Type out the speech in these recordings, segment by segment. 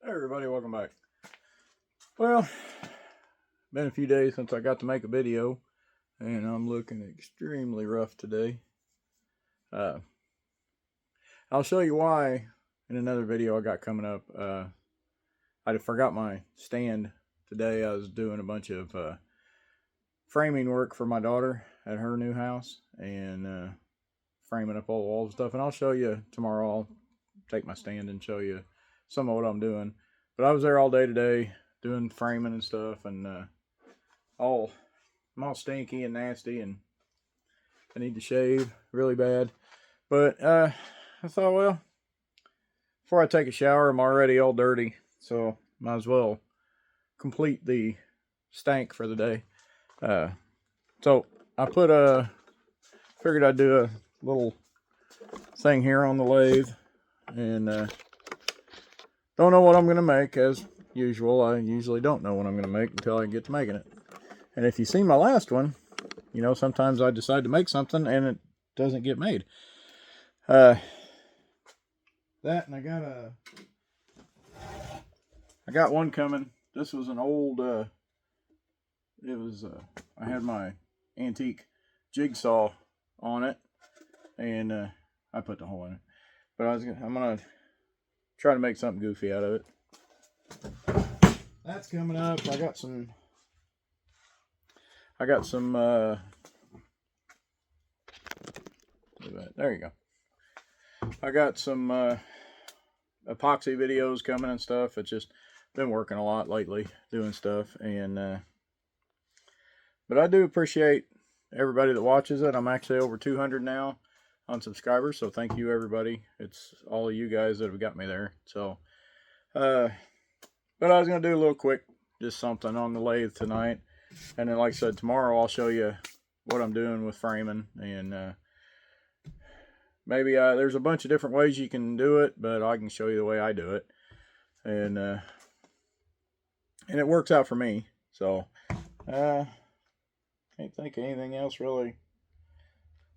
Hey everybody, welcome back. Well, been a few days since I got to make a video, and I'm looking extremely rough today. I'll show you why in another video I got coming up. I forgot my stand today. I was doing a bunch of framing work for my daughter at her new house, and framing up all the walls and stuff. And I'll show you tomorrow. I'll take my stand and show you some of what I'm doing. But I was there all day today doing framing and stuff, and I'm all stinky and nasty, and I need to shave really bad. But I thought, well, before I take a shower, I'm already all dirty, so might as well complete the stank for the day. So I figured I'd do a little thing here on the lathe, and don't know what I'm going to make. As usual, I usually don't know what I'm going to make until I get to making it. And if you've seen my last one, you know, sometimes I decide to make something and it doesn't get made. That, and I got one coming. This was an old, I had my antique jigsaw on it, and I put the hole in it. But I'm going to try to make something goofy out of it. That's coming up. I got some there you go. I got some epoxy videos coming and stuff. It's just been working a lot lately doing stuff, and but I do appreciate everybody that watches it. I'm actually over 200 now on subscribers, so thank you everybody. It's all of you guys that have got me there. So but I was gonna do a little quick, just something on the lathe tonight, and then like I said, tomorrow I'll show you what I'm doing with framing, and maybe there's a bunch of different ways you can do it, but I can show you the way I do it, and it works out for me. So can't think of anything else really.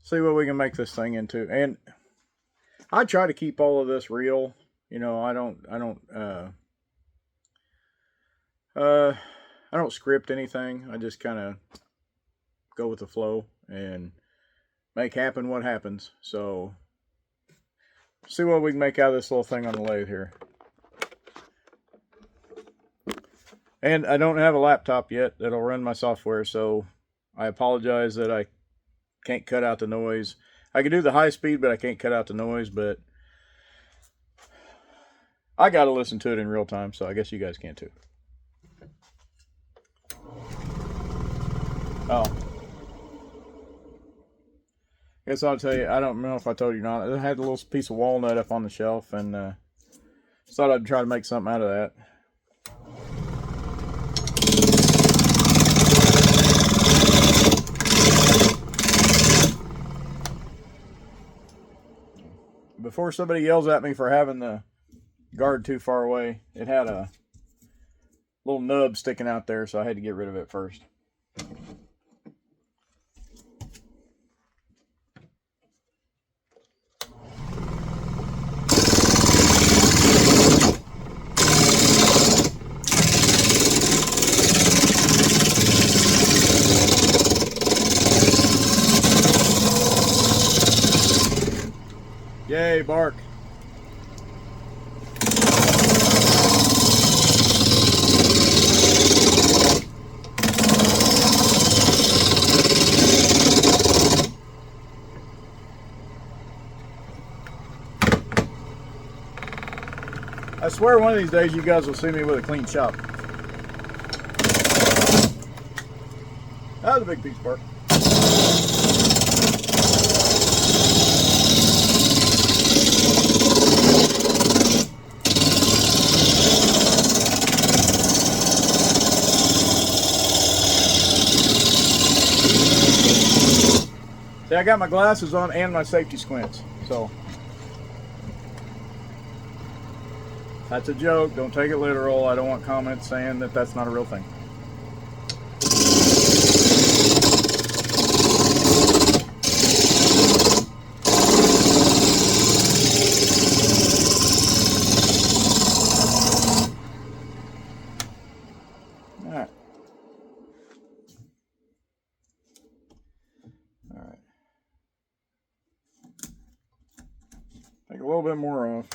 See what we can make this thing into. And I try to keep all of this real. You know, I don't script anything. I just kind of go with the flow and make happen what happens. So see what we can make out of this little thing on the lathe here. And I don't have a laptop yet that'll run my software, so I apologize that I can't cut out the noise. I can do the high speed, but I can't cut out the noise. But I got to listen to it in real time, so I guess you guys can too. Oh, guess I'll tell you. I don't know if I told you or not. I had a little piece of walnut up on the shelf, and thought I'd try to make something out of that. Before somebody yells at me for having the guard too far away, it had a little nub sticking out there, so I had to get rid of it first. Yay, bark. I swear one of these days you guys will see me with a clean shop. That was a big piece of bark. See, I got my glasses on and my safety squints, so that's a joke. Don't take it literal. I don't want comments saying that that's not a real thing. little bit more off.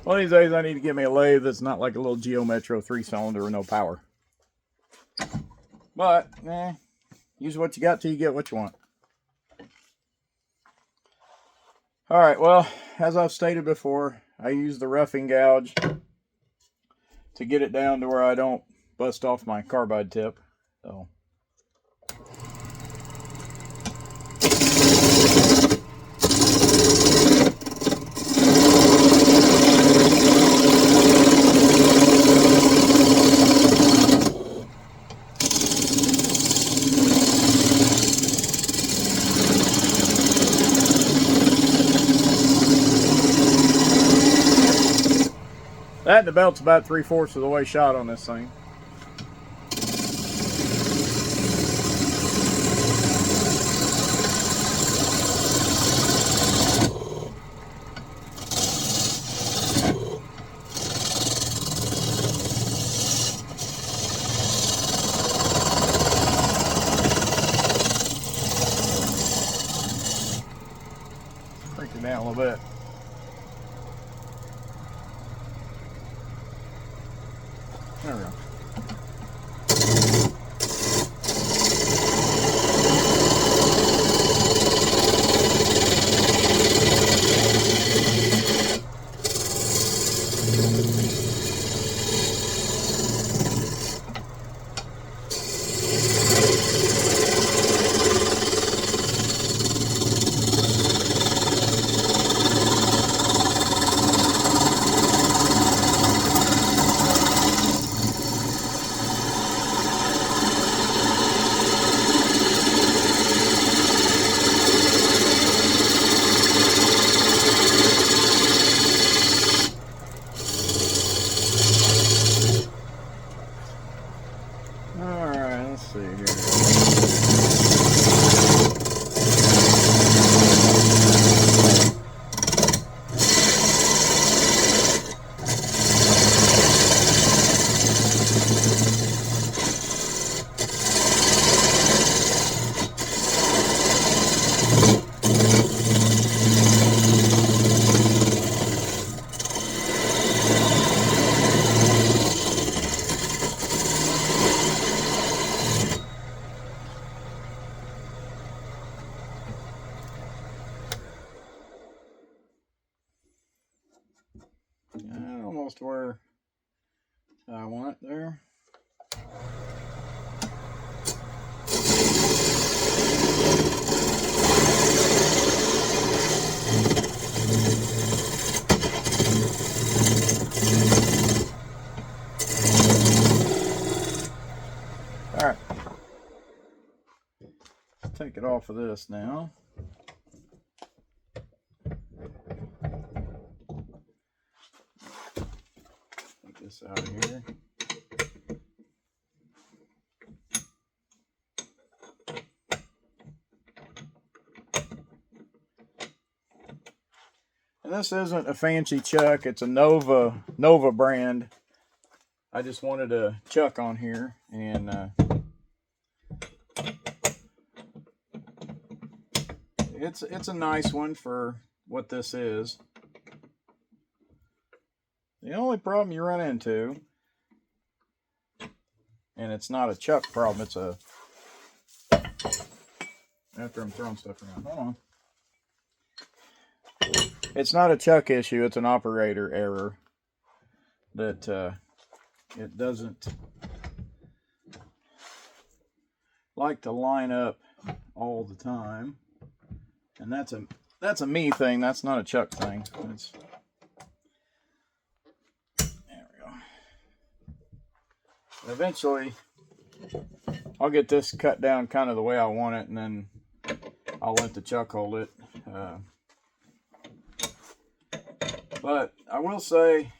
One of these days I need to get me a lathe that's not like a little Geo Metro 3-cylinder with no power. But, use what you got till you get what you want. Alright, well, as I've stated before, I use the roughing gouge to get it down to where I don't bust off my carbide tip. So that and the belt's about 3/4 of the way shot on this thing. Crank it down a little bit. There we go. Alright, let's see here. Almost where I want it there. All right, take it off of this now. Take this out of here. And this isn't a fancy chuck, it's a Nova brand. I just wanted a chuck on here, and it's a nice one for what this is. The only problem you run into, and it's not a chuck problem, it's a, after I'm throwing stuff around, hold on. It's not a chuck issue, it's an operator error that it doesn't like to line up all the time, and that's that's a me thing. That's not a Chuck thing. There we go. Eventually, I'll get this cut down kind of the way I want it, and then I'll let the Chuck hold it. But I will say,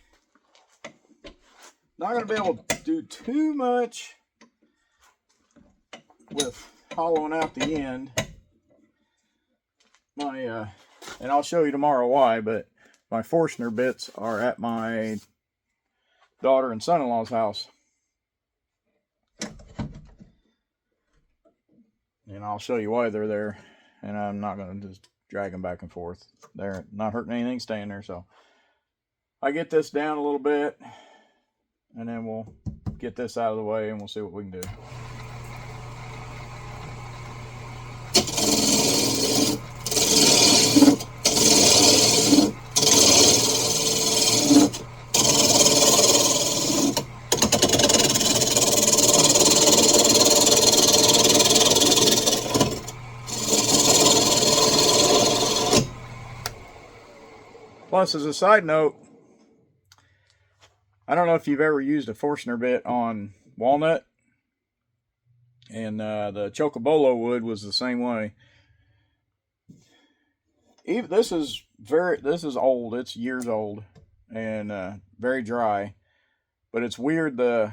not going to be able to do too much with hollowing out the end. And I'll show you tomorrow why, but my Forstner bits are at my daughter and son-in-law's house. And I'll show you why they're there. And I'm not going to just drag them back and forth. They're not hurting anything staying there. So I get this down a little bit, and then we'll get this out of the way and we'll see what we can do. Plus, as a side note, I don't know if you've ever used a Forstner bit on Walnut, and the Chocobolo wood was the same way. This is old. It's years old and very dry, but it's weird. The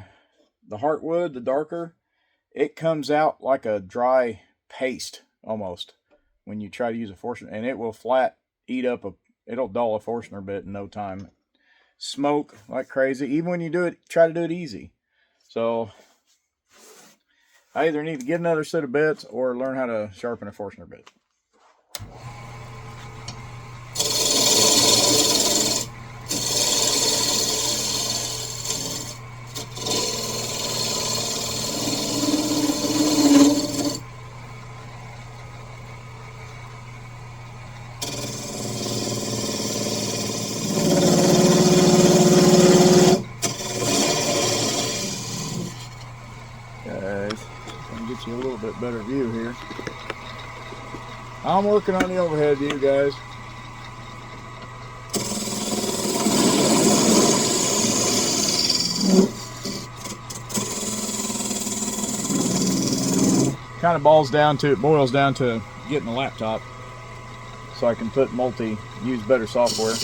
heartwood, the darker, it comes out like a dry paste almost when you try to use a Forstner, and it will flat eat up it'll dull a Forstner bit in no time. Smoke like crazy, even when you try to do it easy. So I either need to get another set of bits or learn how to sharpen a Forstner bit. Get you a little bit better view here. I'm working on the overhead view, guys. Kind of boils down to getting a laptop so I can use better software.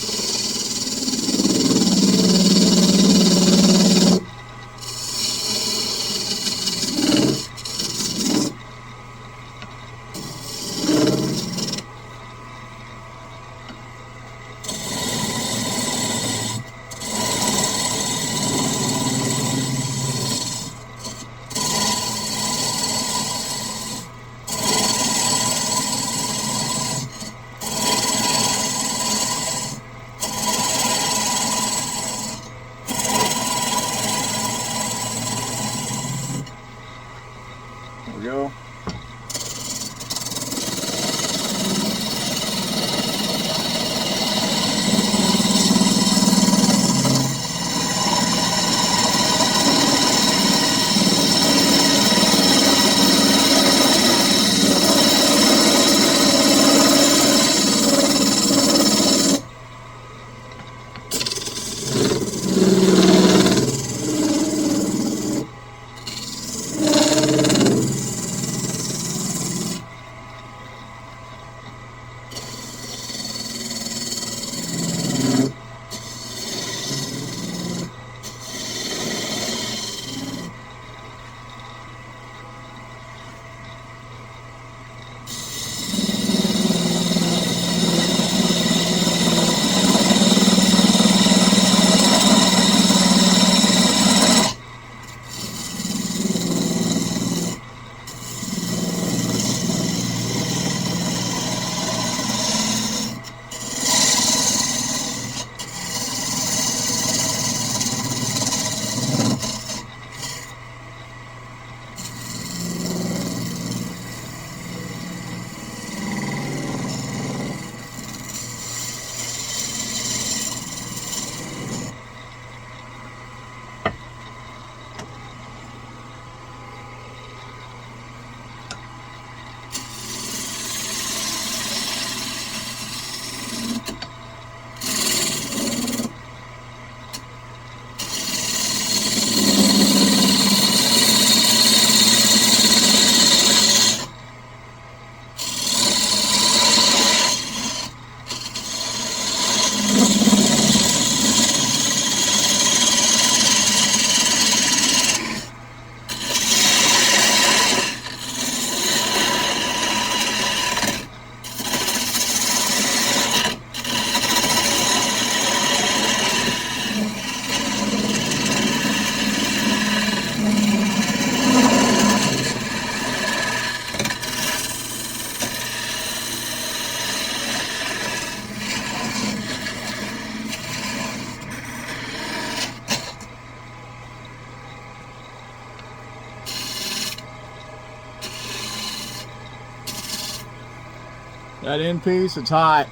That end piece, it's hot.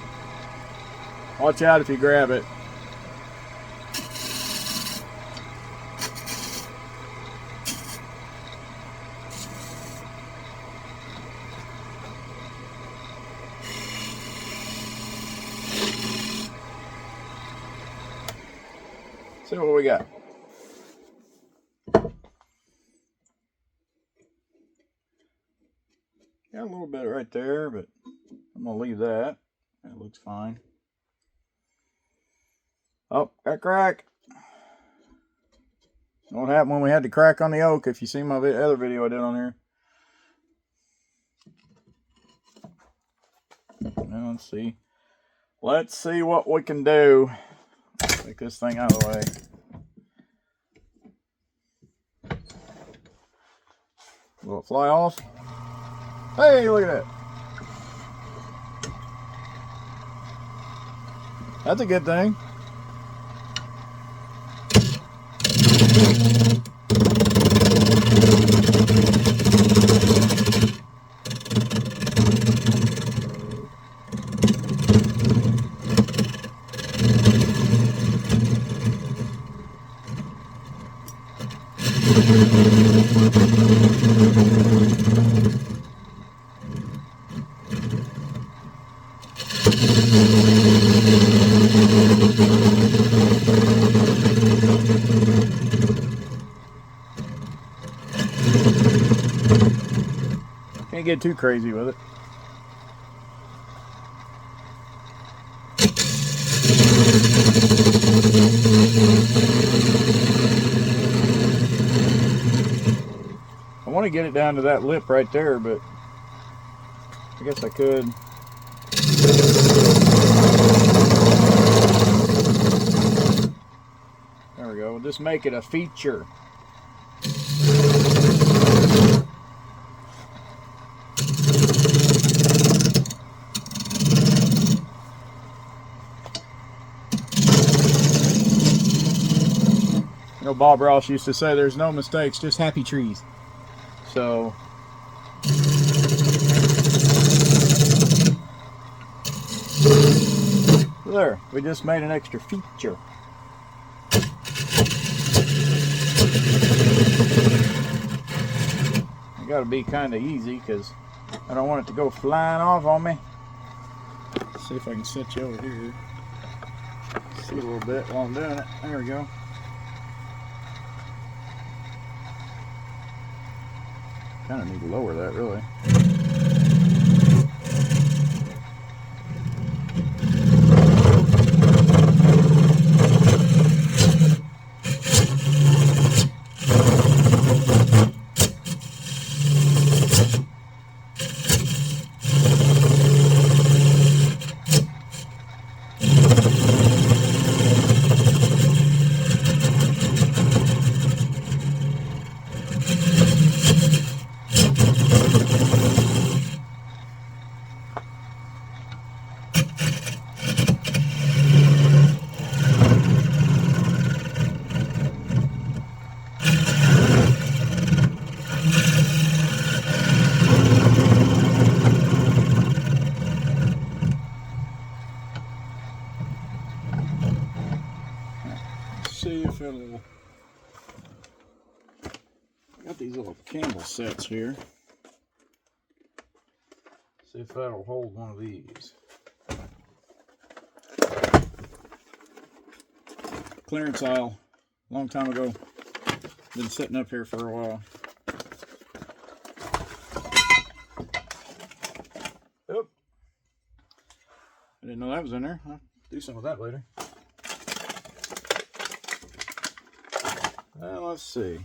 Watch out if you grab it. See what we got. Got a little bit right there, but I'm gonna leave that. That looks fine. Oh, got crack. What happened when we had the crack on the oak? If you see my other video I did on here. Now let's see. Let's see what we can do. Take this thing out of the way. Will it fly off? Hey, look at that. That's a good thing. Can't get too crazy with it. I want to get it down to that lip right there, but I guess I could. There we go. We'll just make it a feature. You know, Bob Ross used to say there's no mistakes, just happy trees. So there, we just made an extra feature. I gotta be kind of easy because I don't want it to go flying off on me. Let's see if I can set you over here. See a little bit while I'm doing it. There we go. Kind of need to lower that, really. See if it'll. Got these little candle sets here. See if that'll hold one of these. Clearance aisle, long time ago. Been sitting up here for a while. Oop. I didn't know that was in there. I'll do some of that later. Let's see.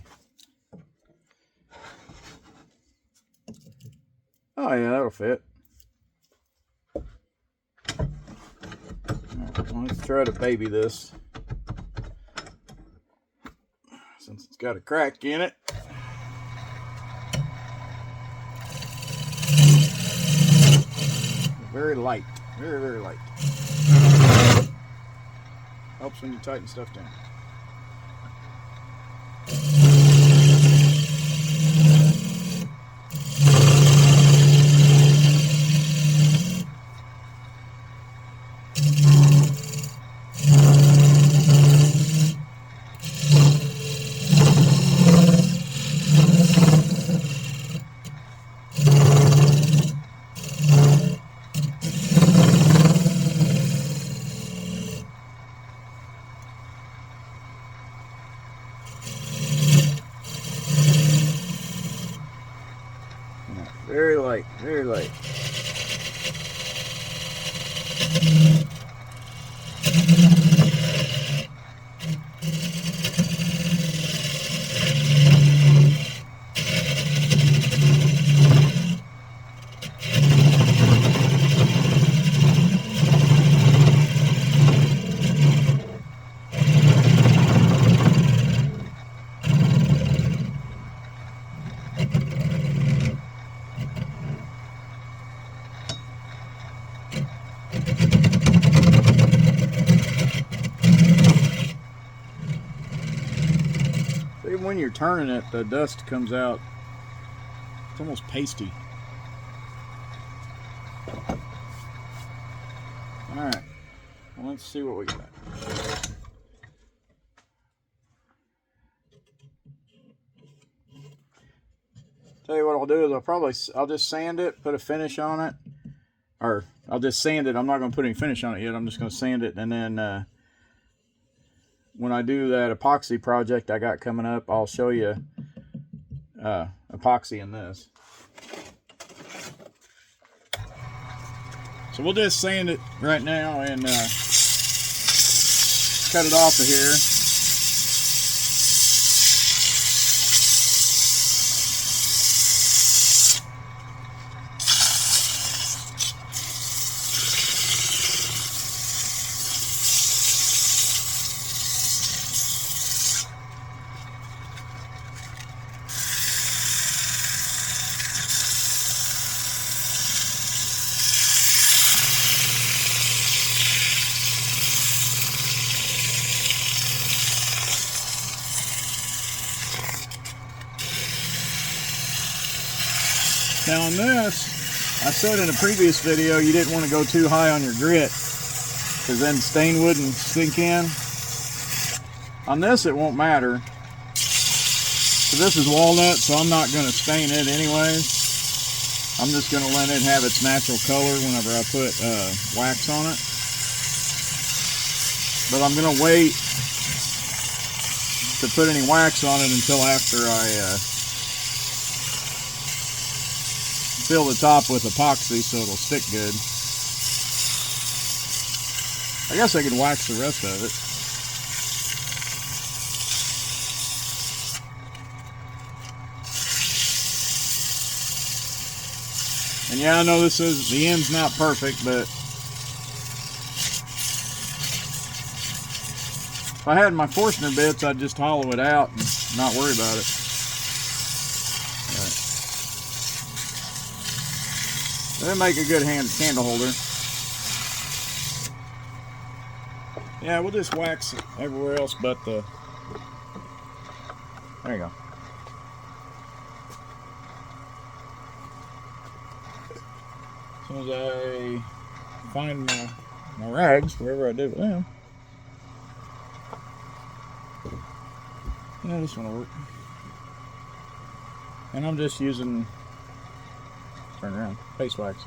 Oh yeah, that'll fit. Right, well, let's try to baby this. Since it's got a crack in it. Very light. Very, very light. Helps when you tighten stuff down. light, very light. Even when you're turning it, the dust comes out. It's almost pasty. Alright, well, let's see what we got. Tell you what I'll do is I'll just sand it, put a finish on it. Or I'll just sand it. I'm not going to put any finish on it yet. I'm just going to sand it, and then when I do that epoxy project I got coming up, I'll show you epoxy in this. So we'll just sand it right now and cut it off of here. Now on this, I said in a previous video you didn't want to go too high on your grit because then stain wouldn't sink in. On this it won't matter. So this is walnut, so I'm not going to stain it anyways. I'm just going to let it have its natural color whenever I put wax on it. But I'm going to wait to put any wax on it until after I fill the top with epoxy so it'll stick good. I guess I could wax the rest of it. And yeah, I know the end's not perfect, but if I had my Forstner bits, I'd just hollow it out and not worry about it. They make a good candle holder. Yeah, we'll just wax everywhere else but the... There you go. As soon as I find my rags, wherever I do with them. Yeah, this one will work. And I'm just using... Turn around. Face wax.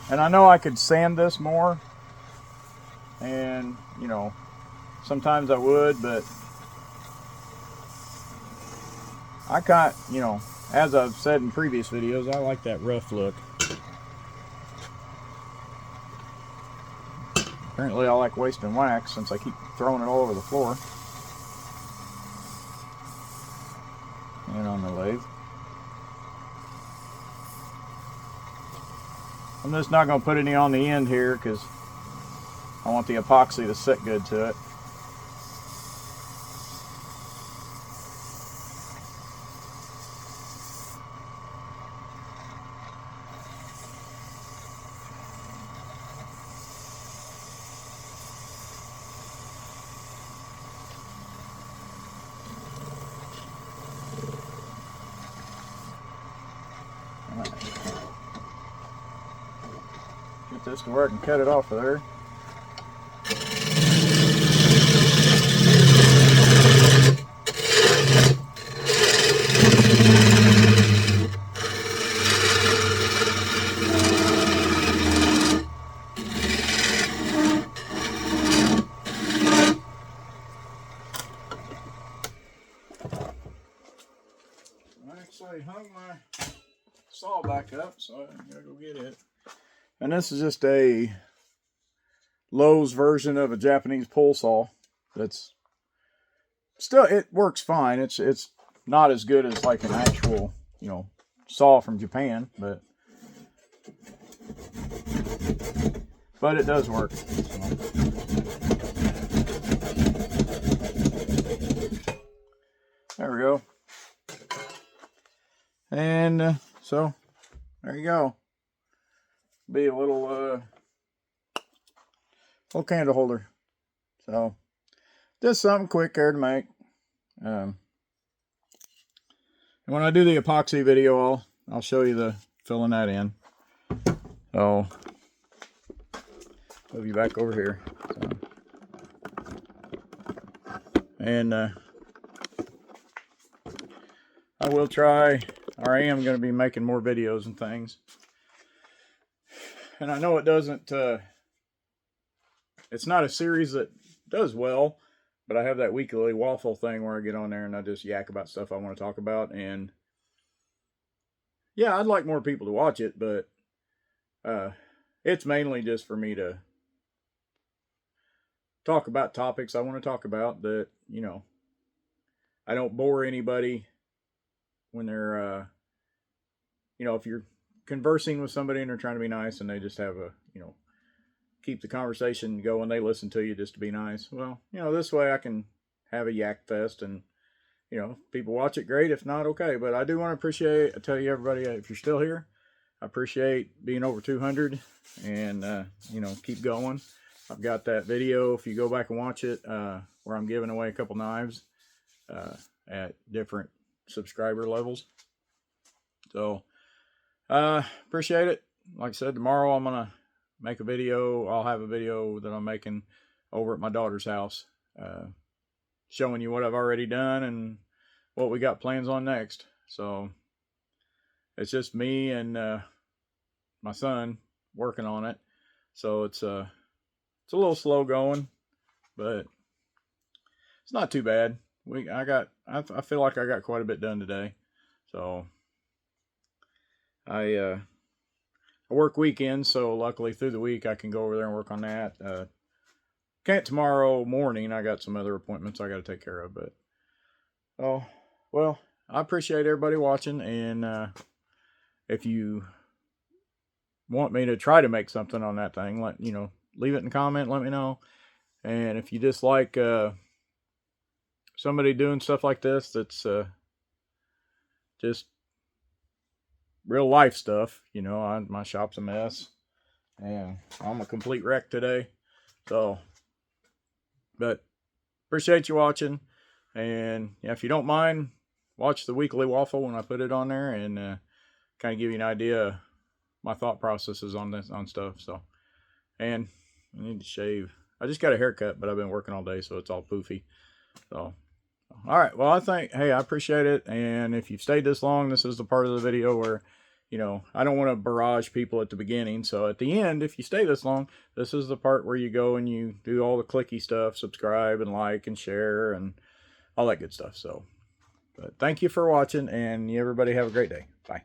And I know I could sand this more. And, you know, sometimes I would, but I can't, you know, as I've said in previous videos, I like that rough look. Apparently I like wasting wax since I keep throwing it all over the floor. And on the lathe. I'm just not going to put any on the end here because I want the epoxy to sit good to it. Get this to where I can cut it off of there. back up, so I gotta go get it. And this is just a Lowe's version of a Japanese pole saw. That's still, it works fine. It's not as good as like an actual, you know, saw from Japan, but it does work. So. There we go. And so there you go. Be a little candle holder. So just something quick there to make. And when I do the epoxy video, I'll show you the filling that in. So move you back over here. So. And I will try, or I am going to be making more videos and things. And I know it doesn't, it's not a series that does well, but I have that weekly waffle thing where I get on there and I just yak about stuff I want to talk about. And yeah, I'd like more people to watch it, but it's mainly just for me to talk about topics I want to talk about that, you know, I don't bore anybody when they're, you know, if you're conversing with somebody and they're trying to be nice and they just have a, you know, keep the conversation going, they listen to you just to be nice. Well, you know, this way I can have a yak fest and, you know, if people watch it, great. If not, okay. But I do want to tell you everybody, if you're still here, I appreciate being over 200 and, you know, keep going. I've got that video, if you go back and watch it, where I'm giving away a couple knives at different subscriber levels. So, appreciate it. Like I said, tomorrow I'm going to make a video. I'll have a video that I'm making over at my daughter's house, showing you what I've already done and what we got plans on next. So, it's just me and my son working on it. So, it's a little slow going, but it's not too bad. I feel like I got quite a bit done today. So I work weekends, so luckily through the week I can go over there and work on that. Can't tomorrow morning. I got some other appointments I got to take care of, but oh well. I appreciate everybody watching, and if you want me to try to make something on that thing, leave it in a comment, let me know. And if you dislike somebody doing stuff like this, that's just real life stuff, you know, my shop's a mess and I'm a complete wreck today. So, but appreciate you watching, and yeah, if you don't mind, watch the weekly waffle when I put it on there, and kind of give you an idea of my thought processes on stuff. So, and I need to shave. I just got a haircut, but I've been working all day, so it's all poofy. So, all right. Well, I appreciate it. And if you've stayed this long, this is the part of the video where, you know, I don't want to barrage people at the beginning. So at the end, if you stay this long, this is the part where you go and you do all the clicky stuff, subscribe and like and share and all that good stuff. So, but thank you for watching, and everybody have a great day. Bye.